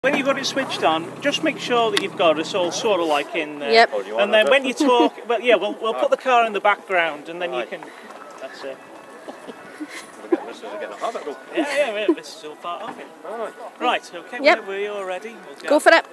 When you've got it switched on, just make sure that you've got us all sort of like in there. Yep. And then when you talk, well, yeah, we'll put the car in the background, and then you can. That's it. This is getting a habit though. Yeah, this is all part of it. Right, okay, Yep. we're all ready. We'll Go for it.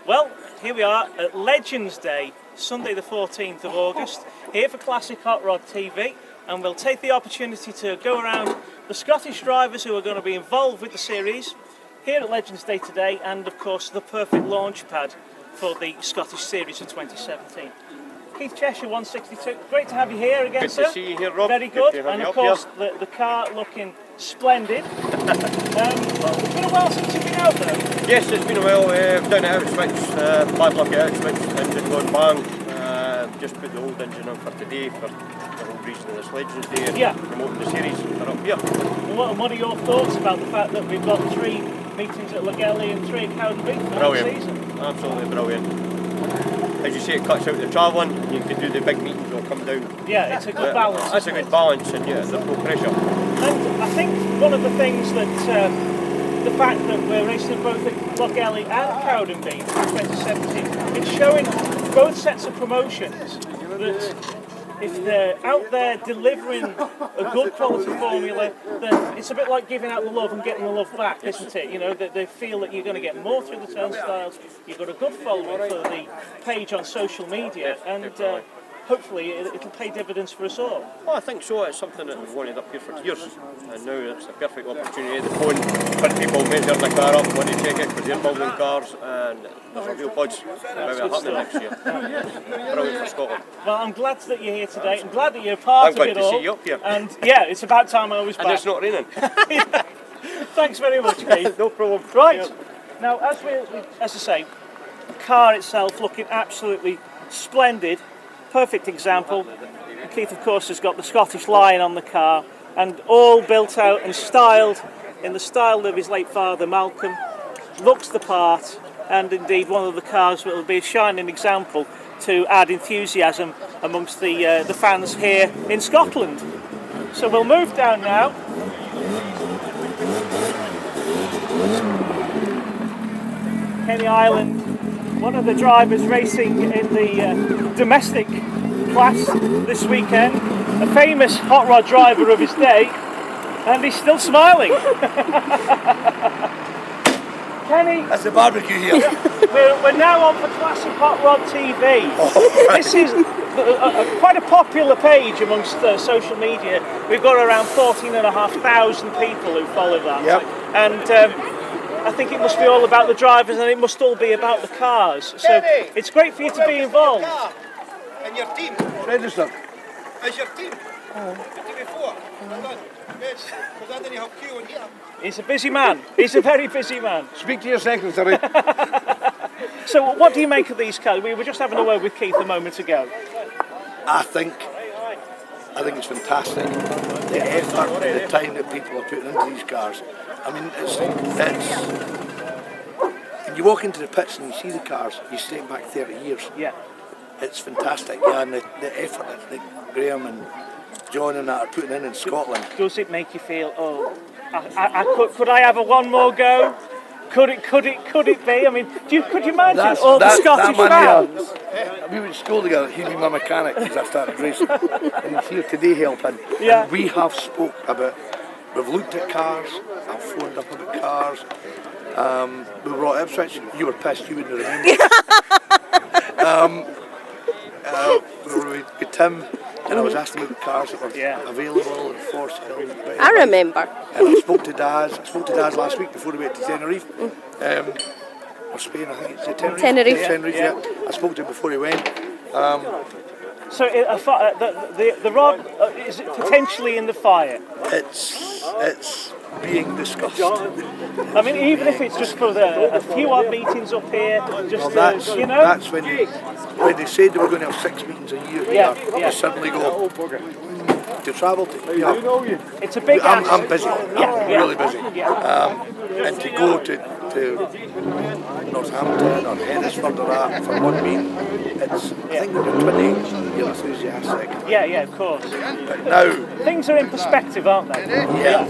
Well, here we are at Legends Day, Sunday the 14th of August, here for Classic Hot Rod TV, and we'll take the opportunity to go around the Scottish drivers who are going to be involved with the series here at Legends Day today, and of course the perfect launch pad for the Scottish Series of 2017. Keith Cheshire, 162. Great to have you here again, Good sir. to see you here, Rob. Very Good good. to have And you of up course, the car looking splendid. Well, it's been a while since you've been out though. Yes, it's been a while. Down at Outswitch, bad luck at Outswitch, engine gone bang. Just put the old engine on for today for the whole reason of this Legends Day and promoting the series. They're up here. What are your thoughts about the fact that we've got 3 meetings at Logelly and 3 at Cowdenbeath for the season? Absolutely brilliant. As you say, it cuts out the travelling, and you can do the big meetings or come down. Yeah, it's a good balance. That's a good balance, and yeah, there's no pressure. And I think one of the things that the fact that we're racing both at Logelly and Cowdenbeath in 2017, it's showing both sets of promotions that if they're out there delivering a good quality formula, then it's a bit like giving out the love and getting the love back, isn't it? You know, that they feel that you're going to get more through the turnstiles, you've got a good following for the page on social media, and hopefully it'll pay dividends for us all. Well, I think so. It's something that we've wanted up here for years, and now it's a perfect opportunity to phone when people measure the car up, want to check it because they're building cars, and there's a real buzz about it happening next year. Brilliant for Scotland. Well, I'm glad that you're here today. I'm glad that you're part of it all. I'm glad to see you up here. And yeah, it's about time I was back. And it's not raining. Thanks very much, Keith. No problem. Right. Yeah. Now, as I say, the car itself looking absolutely splendid. Perfect example. And Keith, of course, has got the Scottish Lion on the car, and all built out and styled in the style of his late father, Malcolm. Looks the part, and indeed one of the cars that will be a shining example to add enthusiasm amongst the fans here in Scotland. So we'll move down now. Kenny Island, one of the drivers racing in the domestic class this weekend, a famous hot rod driver of his day, and he's still smiling. Kenny, that's the barbecue here. we're now on for Classic Hot Rod TV. Oh, right. This is quite a popular page amongst social media. We've got around 14,500 people who follow that. Yep. And I think it must be all about the drivers, and it must all be about the cars. So it's great for you to be involved. And your team? Register. Is your team? The team before? Yes, because I didn't have queue in here. He's a busy man. He's a very busy man. Speak to your secretary. So what do you make of these cars? We were just having a word with Keith a moment ago. I think it's fantastic. The effort and the time that people are putting into these cars. I mean, it's when you walk into the pits and you see the cars, you step back 30 years. Yeah. It's fantastic, yeah, and the effort that Graeme and John and that are putting in Scotland. Does it make you feel, could I have one more go? Could it be? I mean, could you imagine all the Scottish fans? We went to school together. He'd be my mechanic as I started racing, and he's here today helping. Yeah. And we have spoke about. We've looked at cars. I've phoned up about cars. We were at Ipswich. You were pissed. You wouldn't remember. We were with Tim, and I was asking about the cars that were available and for sale. I remember. And I spoke to Daz last week before we went to Tenerife. Or Spain, I think it's Tenerife. Tenerife, yeah. I spoke to him before he went. So the rod is it potentially in the fire? It's being discussed. I mean, even if it's just for a few odd meetings up here, just that's when they said they were going to have 6 meetings a year here. They suddenly go to travel to. Yeah. It's a big. I'm busy. I'm really busy. And to go to Northampton or Hednesford or that for one meeting, I think they're 20. You're enthusiastic. Yeah, of course. But now things are in perspective, aren't they? Yeah.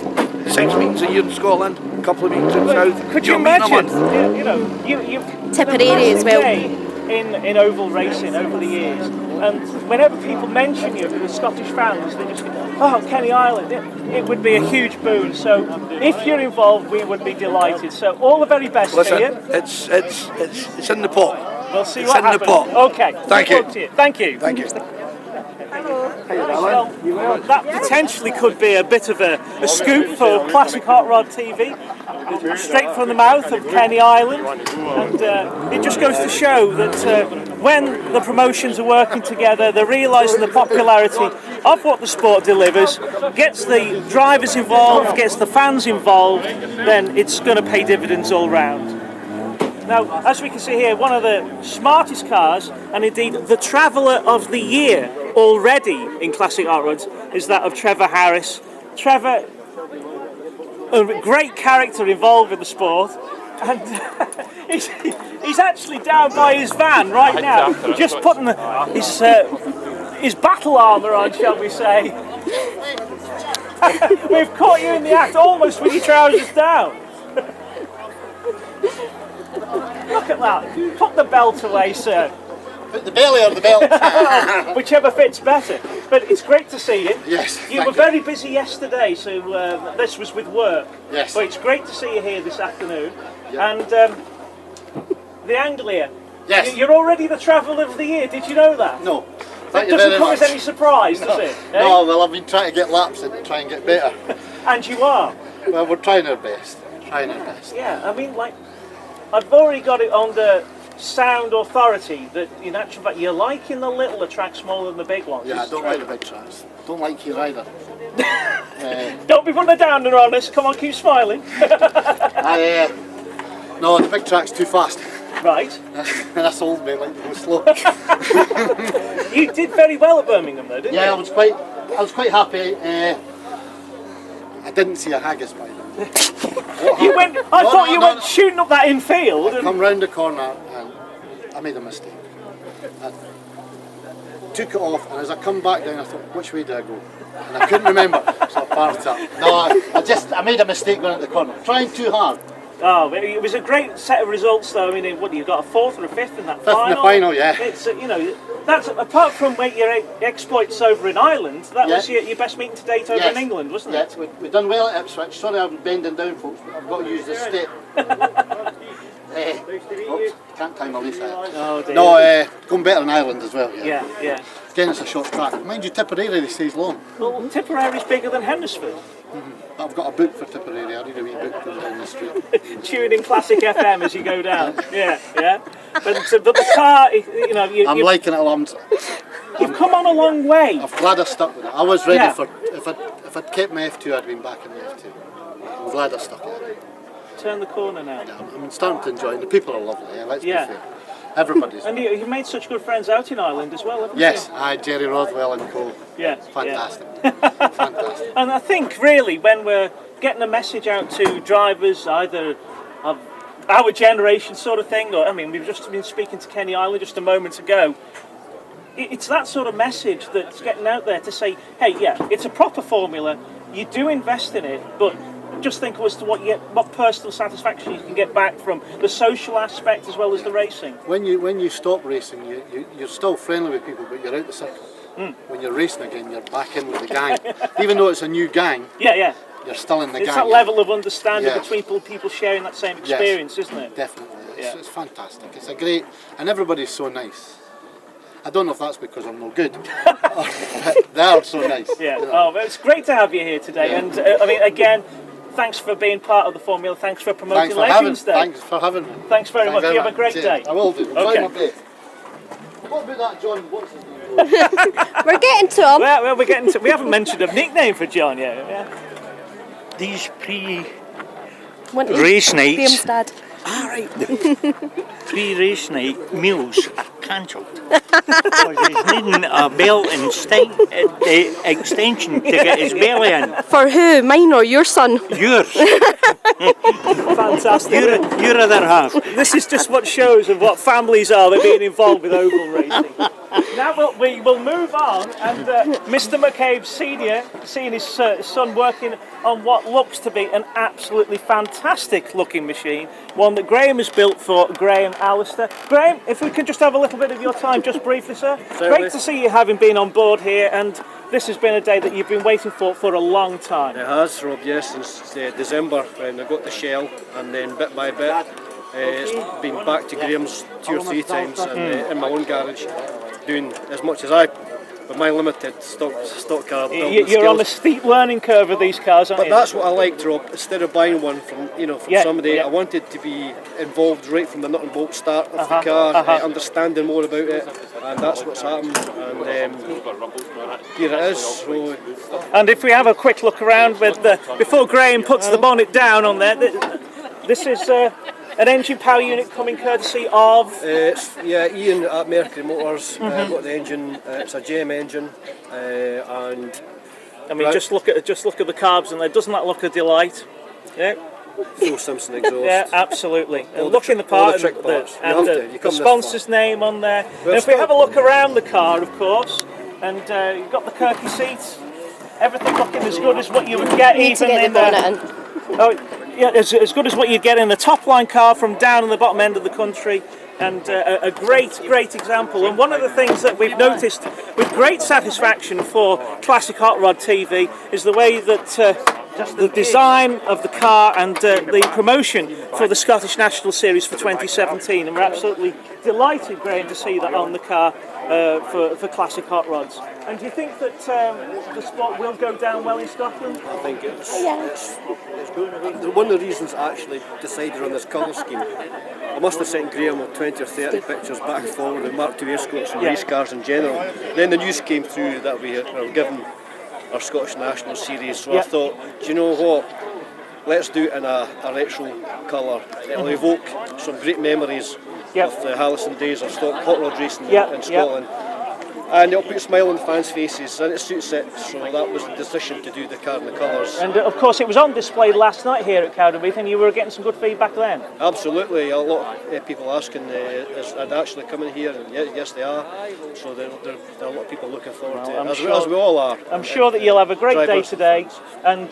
6 meetings a year in Scotland, a couple of meetings in South. Could you meet in a imagine? month. You know, you've Tipperary as well. In oval racing over the years, and whenever people mention you, the Scottish fans, they just go, "Oh, Kenny Island!" It would be a huge boon. So, if you're involved, we would be delighted. So, all the very best Listen, to you. it's in the pot. We'll see It's what in the happens. pot. Okay. Thank Good you. luck to you. Thank you. Thank you. Well, that potentially could be a bit of a scoop for Classic Hot Rod TV. Straight from the mouth of Kenny Island, and it just goes to show that when the promotions are working together, they're realising the popularity of what the sport delivers, gets the drivers involved, gets the fans involved, then it's going to pay dividends all round. Now, as we can see here, one of the smartest cars, and indeed the Traveller of the Year already in Classic Hot Rods, is that of Trevor Harris. Trevor, a great character involved with the sport, and he's actually down by his van right now, just putting his battle armour on, shall we say. We've caught you in the act almost with your trousers down. Look at that. Put the belt away, sir. Put the belly on the belt. Whichever fits better. But it's great to see you. Yes. You were very busy yesterday, so this was with work. Yes. But it's great to see you here this afternoon. Yep. And the Anglia. Yes. You're already the Traveller of the Year. Did you know that? No. That Thank you doesn't very come much. as any surprise, does it? Eh? No, well, I've been trying to get laps and try and get better. And you are. Well, we're trying our best. Yeah, I mean, like, I've already got it on the sound authority that in actual fact you're liking the littler tracks more than the big ones. Yeah, I don't like the big tracks. Don't like here either. Don't be putting a downer on us. Come on, keep smiling. No, the big track's too fast. Right. That's old me, like to go slow. You did very well at Birmingham, though, didn't you? Yeah, I was quite happy. I didn't see a haggis by then. You went. I thought you went shooting up that infield. I come round the corner and I made a mistake. I took it off, and as I come back down, I thought, which way did I go? And I couldn't remember, so I parked up. No, I made a mistake going at the corner, trying too hard. Oh, it was a great set of results, though. I mean, what you got, a 4th or a 5th in that final? 5th in the final, yeah. It's you know, that's apart from your exploits over in Ireland. That was your best meeting to date over in England, wasn't it? Yes, we done well at Ipswich. Sorry, I'm bending down, folks. But I've got to use this step. Oops, can't time my leaf out. Oh dear. No, going better in Ireland as well. Yeah, yeah. Again, it's a short track. Mind you, Tipperary, they say is long. Well, Tipperary's bigger than Hendersfield. I've got a book for Tipperary. I read a wee book going down the street. Tune in Classic FM as you go down. Yeah, yeah. But the car, you know, I'm liking it. You've come on a long way. I'm glad I stuck with it. I was ready for if I'd kept my F2, I'd been back in the F2. I'm glad I stuck with it. Turn the corner now. Yeah, I'm starting to enjoy it. The people are lovely. Let's be Yeah. fair. Everybody's. And you made such good friends out in Ireland as well, haven't Yes, you? I Jerry Rothwell and co. Yeah. Fantastic. Yeah. Fantastic. And I think really when we're getting a message out to drivers, either of our generation sort of thing, or I mean, we've just been speaking to Kenny Island just a moment ago. It's that sort of message that's getting out there to say, hey, yeah, it's a proper formula. You do invest in it, but just think as to what personal satisfaction you can get back from the social aspect as well as the racing. When you stop racing, you're still friendly with people, but you're out the circle. When you're racing again, you're back in with the gang. Even though it's a new gang, Yeah. you're still in the It's gang. that level of understanding Yeah. between people sharing that same experience, isn't it? Definitely. Yeah. It's fantastic. It's a great, and everybody's so nice. I don't know if that's because I'm no good. They are so nice. Yeah. You know. Oh, well, it's great to have you here today. Yeah. And I mean, again, thanks for being part of the formula. Thanks for promoting Thanks Legends Day. Thanks for having me. Thanks very much. You have a great Cheers. day. I will do. I'll Okay. try my best. What about that, John? What's his name? We're getting to him. Well, we're getting to. We haven't mentioned a nickname for John yet. Yeah. These Want to pre-race be his nights, dad. pre-race night meals are cancelled because he's needing a belt and extension to get his belly in. For who? Mine or your son? Yours, Fantastic. your other half. This is just what shows of what families are. They're being involved with oval racing. Now we will move on, and Mr. McCabe Senior, seeing his son working on what looks to be an absolutely fantastic looking machine, one that Graeme has built for Graeme Alistair. Graeme, if we could just have a little bit of your time, just briefly, sir. Certainly. Great to see you having been on board here, and this has been a day that you've been waiting for a long time. It has, Rob, yes, since December when I got the shell, and then bit by bit it's been back to Graeme's 2 or 3 times, and in my own garage, doing as much as I, with my limited stock car building You're on a skills. steep learning curve with these cars, aren't But you? that's what I liked, Rob. Instead of buying one from somebody, I wanted to be involved right from the nut and bolt start of the car, understanding more about it, and that's what's happened. And here it is. So, And if we have a quick look around with before Graeme puts the bonnet down on there, this is an engine power unit coming courtesy of. Ian at Mercury Motors got the engine. It's a JM engine, and I mean, just look at the carbs, and there doesn't that look a delight? Yeah. Phil Simpson exhaust. Yeah, absolutely. All Look the in the all part the trick parts. You have to. You the come this sponsor's name on there. And if we have a look around the car, of course, and you've got the Kirky seats, everything looking as good as what you would get Need to even get in the bonnet in. as good as what you get in the top line car from down in the bottom end of the country. And a great example. And one of the things that we've noticed with great satisfaction for Classic Hot Rod TV is the way that the design of the car and the promotion for the Scottish National Series for 2017. And we're absolutely delighted, Graeme, to see that on the car for Classic Hot Rods. And do you think that the sport will go down well in Scotland? I think it's one of the reasons I actually decided on this colour scheme. I must have sent Graeme 20 or 30 pictures back and forward with Mark II escorts and race cars in general. Then the news came through that we were given our Scottish National Series, so I thought, do you know what? Let's do it in a retro colour. It'll evoke some great memories of the Hallison days of hot rod racing in Scotland. And it'll put a smile on fans' faces, and it suits it, so that was the decision to do the car and the colours. And of course it was on display last night here at Cowdenbeath, and you were getting some good feedback then. Absolutely, a lot of people asking is it actually coming here, and yes they are, so there are a lot of people looking forward to it, as we all are. I'm sure that you'll have a great day today, and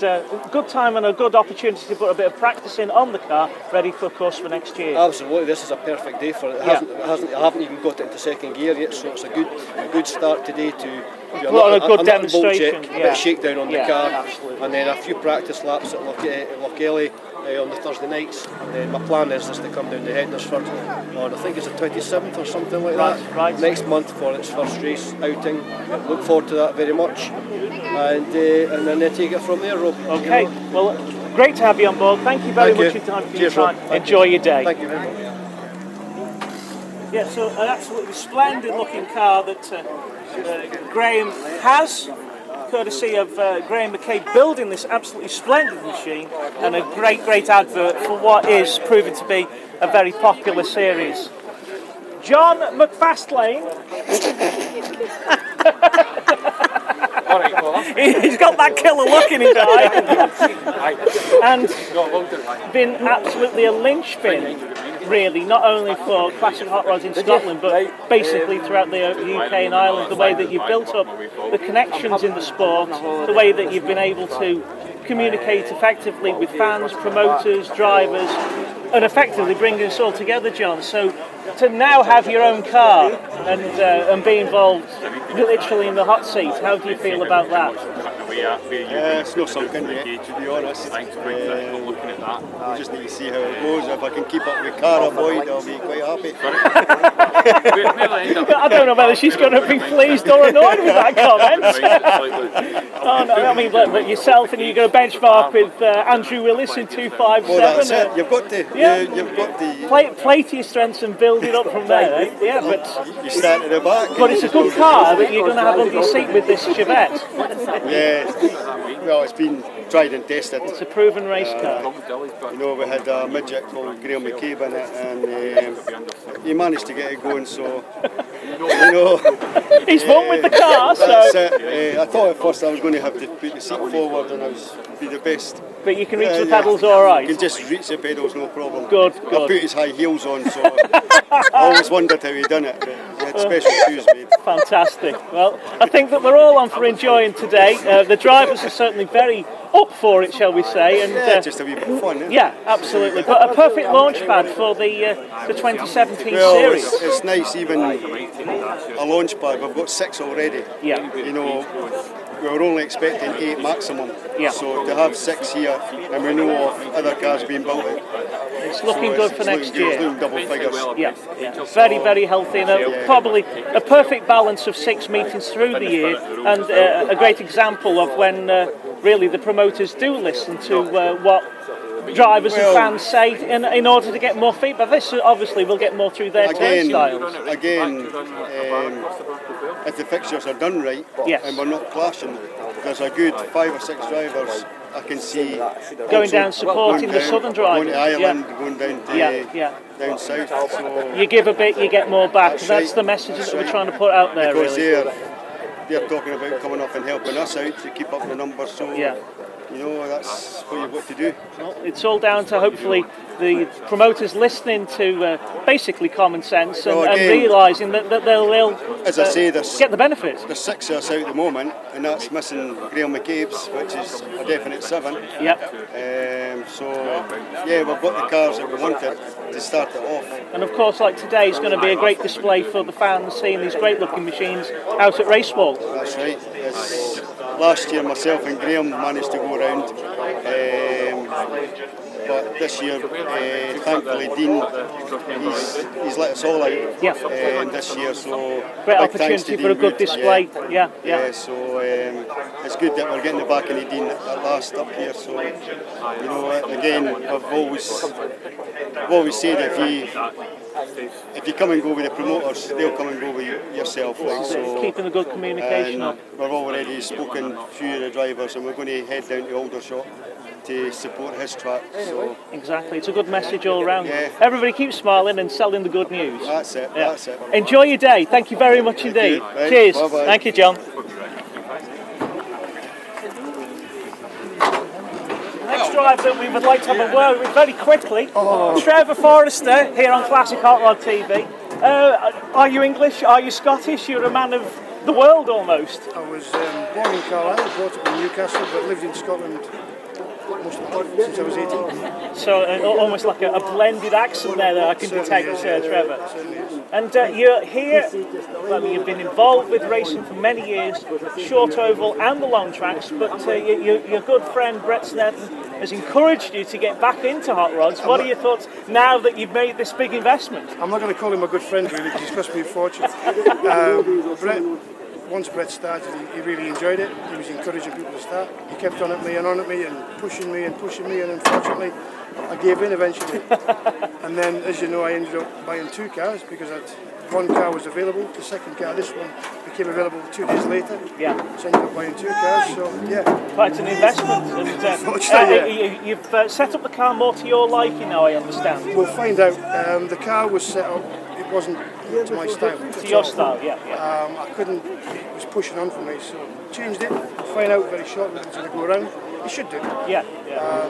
good time and a good opportunity to put a bit of practice in on the car, ready for course for next year. Absolutely, this is a perfect day for it. I haven't even got it into second gear yet, so it's a good start today to do a good demonstration, check, a bit of shakedown on the car, absolutely. and then a few practice laps at Lochgelly on the Thursday nights, and then my plan is to come down to Hednesford on, I think it's the 27th or something like that, next month for its first race outing. Look forward to that very much, and then take it from there, Rob. Okay, well, great to have you on board. Thank you very much for your time. Cheers, Rob. Enjoy your day. Thank you very much. Yeah, so an absolutely splendid looking car that Graeme has, courtesy of Graeme McKay building this absolutely splendid machine, and a great advert for what is proving to be a very popular series. John Mcfarlane. He's got that killer look in his eye, and been absolutely a linchpin, really, not only for Classic Hot Rods in Scotland, but basically throughout the UK and Ireland. The way that you've built up the connections in the sport, the way that you've been able to communicate effectively with fans, promoters, drivers, and effectively bringing us all together, John. So to now have your own car and be involved literally in the hot seat, how do you feel about that? It's not something yet, to be honest. We just need to see how it goes. If I can keep up with Cara Boyd, I'll be quite happy. I don't know whether she's going to be pleased or annoyed with that comment. Oh no, I mean, look, yourself, and you're going to benchmark with Andrew Willis in 257. Well, that's it. You've got to, you've got to play to your strengths and build it up from there. Eh? Yeah, but you start at the back. But it's a good car that you're going to have under your seat with this Chevette. Yeah, well, it's been tried and tested. It's a proven race car. You know, we had a midget called Graeme McKay in it, and he managed to get it going. So, you know, he's won with the car. So that's it. I thought at first I was going to have to put the seat forward, and I was be the best. But you can reach the pedals all right. You can just reach the pedals, no problem. Good. I put his high heels on, so I always wondered how he done it. But special shoes, mate. Fantastic. Well, I think that we're all on for enjoying today. The drivers are certainly very up for it, shall we say? And Yeah, just a wee bit of fun, eh? yeah, absolutely. But a perfect launch pad for the 2017 Well, series. it's nice, even a launch pad. We've got 6 already. Yeah. You know, we were only expecting 8 maximum. Yeah. So to have 6 here, and we know of other cars being built, It's looking good for next year. It's looking double figures. Yeah, yeah. Very, very healthy, and probably a perfect balance of 6 meetings through the year, and a great example of when really the promoters do listen to what drivers and fans say in order to get more feedback. This obviously will get more through their turnstiles. Again, if the fixtures are done right, Yes. and we're not clashing, there's a good 5 or 6 drivers I can see Going down supporting the southern drivers. going to Ireland, going down to down south. So You give a bit, you get more back. That's That's right. the message That's that we're right. trying to put out there, because really. they're talking about coming up and helping us out to keep up the numbers. So Yeah. you know, that's what you've got to do. Well, it's all down to hopefully the promoters listening to basically common sense and, Well, and again, realising that they'll As I say, there's get the benefits. 6 of us out at the moment, and that's missing Graeme McKay's, which is a definite 7. Yep. So yeah, we've got the cars that we wanted to start it off. And of course, like today is going to be a great display for the fans seeing these great looking machines out at Racewall. That's right. Last year, myself and Graeme managed to go round. But this year, thankfully, Dean, he's let us all out this year. So Great big thanks to opportunity for a Dean good Wood. display. Yeah. So it's good that we're getting the back of the Dean at last up here. So you know, again, I've always said if you come and go with the promoters, they'll come and go with yourself. Like, so Keeping the good communication and up. we've already spoken to a few of the drivers, and we're going to head down to Aldershot to support his track. So Exactly, it's a good message all round. Yeah. Everybody keeps smiling and selling the good news. that's it. Yeah. That's it. Enjoy your day. Thank you very much indeed. you. Right, Cheers. bye-bye. Thank you, John. Next driver that we would like to have a word with very quickly, Trevor Forester here on Classic Hot Rod TV. Are you English? Are you Scottish? You're a man of the world almost. I was born in Carlisle, brought up in Newcastle, but lived in Scotland most of my life since I was 18. So almost like a blended accent there that I can detect, Trevor. Certainly is. And you're here, I mean, you've been involved with racing for many years, short oval and the long tracks, but your good friend Brett Snedden has encouraged you to get back into hot rods. What are your thoughts now that you've made this big investment? I'm not going to call him a good friend really, because he's cost me a fortune. Once Brett started, he really enjoyed it. He was encouraging people to start. He kept on at me and pushing me, and unfortunately I gave in eventually. And then, as you know, I ended up buying 2 cars because one car was available. The second car, this one, became available 2 days later. Yeah. So I ended up buying 2 cars, so yeah. Quite an investment. And you've set up the car more to your liking now, I understand. We'll find out. The car was set up, it wasn't to my style. To your style, yeah. I couldn't, it was pushing on for me, so changed it. We'll find out very shortly when it's going to go around. It should do. Yeah.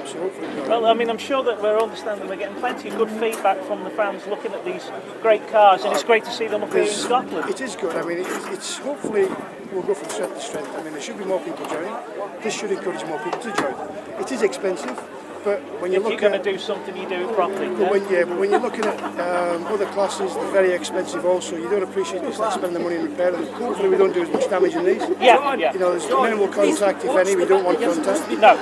So hopefully it'll go Well, I mean, I'm sure that we're understanding we're getting plenty of good feedback from the fans looking at these great cars, and it's great to see them up here in Scotland. It is good. I mean, it's hopefully we'll go from strength to strength. I mean, there should be more people joining. This should encourage more people to join. It is expensive, but when you If look you're going at to do something, you do it properly. but when you're looking at other classes, they're very expensive also. You don't appreciate this, like spending the money in repair them. Hopefully we don't do as much damage in these. Yeah. You know, there's minimal contact, if any. We don't want contact. No.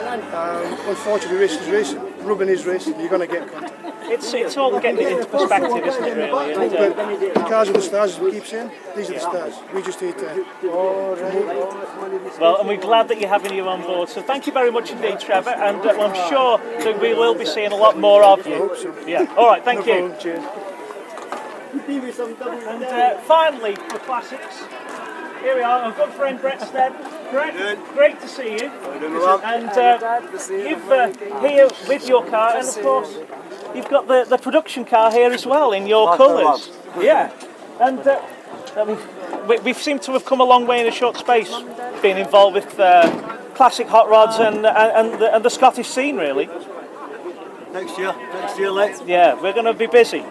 Unfortunately, racing is racing. Rubbing is racing. You're going to get contact. It's all getting it into perspective, isn't it, really? And, But the cars are the stars, as we keep saying. These are the stars. We just need to promote it. well, and we're glad that you're having you on board. So thank you very much indeed, Trevor, and I'm sure that we will be seeing a lot more of you. I hope so. Yeah. All right. Thank No you. problem. Cheers. And finally, for classics, here we are, our good friend Brett Stead. Brett, great to see you. And you've here with your car, and of course, you've got the production car here as well in your colours. Yeah. And I mean, we seem to have come a long way in a short space, being involved with classic hot rods and the Scottish scene, really. Next year, late. Yeah, we're going to be busy.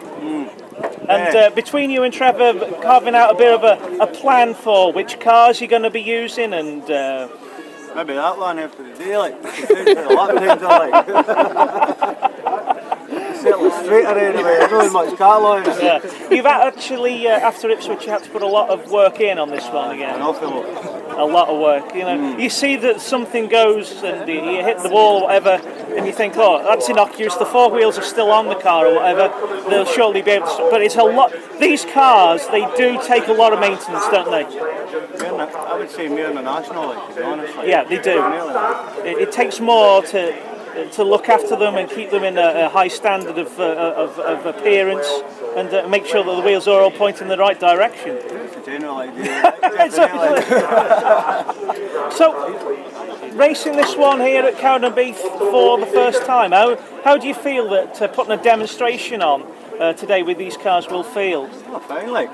And between you and Trevor, carving out a bit of a plan for which cars you're going to be using, and Maybe that one after the day, like, a lot of things I like. Certainly straighter anyway, there's not as much car line. yeah. You've actually, after Ipswich, you had to put a lot of work in on this one again. An awful lot. A lot of work, you know. You see that something goes and you hit the wall or whatever, and you think, oh, that's innocuous, the four wheels are still on the car or whatever, they'll surely be able to stop. But it's a lot, these cars, they do take a lot of maintenance, don't they? I would say more international, like, to be honest. Like, Yeah, they do. It takes more to look after them and keep them in a high standard of appearance, and make sure that the wheels are all pointing in the right direction. It's a general idea. So, racing this one here at Cowdenbeath for the first time, how do you feel that putting a demonstration on today with these cars will feel? Oh, fine, like.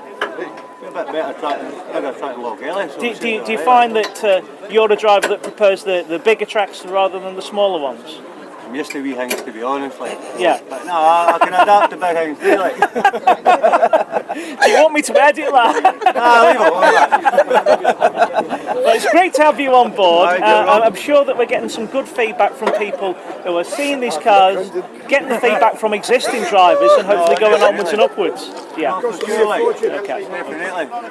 A bit better track than Loch Ellis. Do you find that you're a driver that prefers the bigger tracks rather than the smaller ones? I'm used to wee things, to be honest, like. Yeah. But no, I can adapt to big things too, like. Do you want me to edit that? Leave it. Well, it's great to have you on board. I'm sure that we're getting some good feedback from people who are seeing these cars, getting the feedback from existing drivers, and hopefully going onwards and upwards. Yeah. Okay.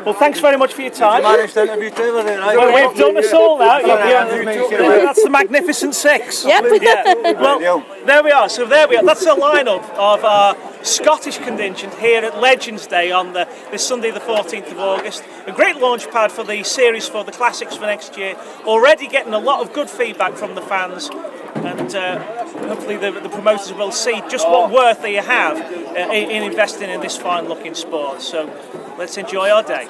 Well, thanks very much for your time. Managed to interview Trevor there, right? Well, we've done us all now. That's the Magnificent Six. Yep. Yeah. Well, there we are. So there we are. That's the lineup of our Scottish contingent here at Legends Day on this Sunday, the 14th of August. A great launch pad for the series for the classics for next year. Already getting a lot of good feedback from the fans, and hopefully the promoters will see just what worth they have in investing in this fine-looking sport. So let's enjoy our day.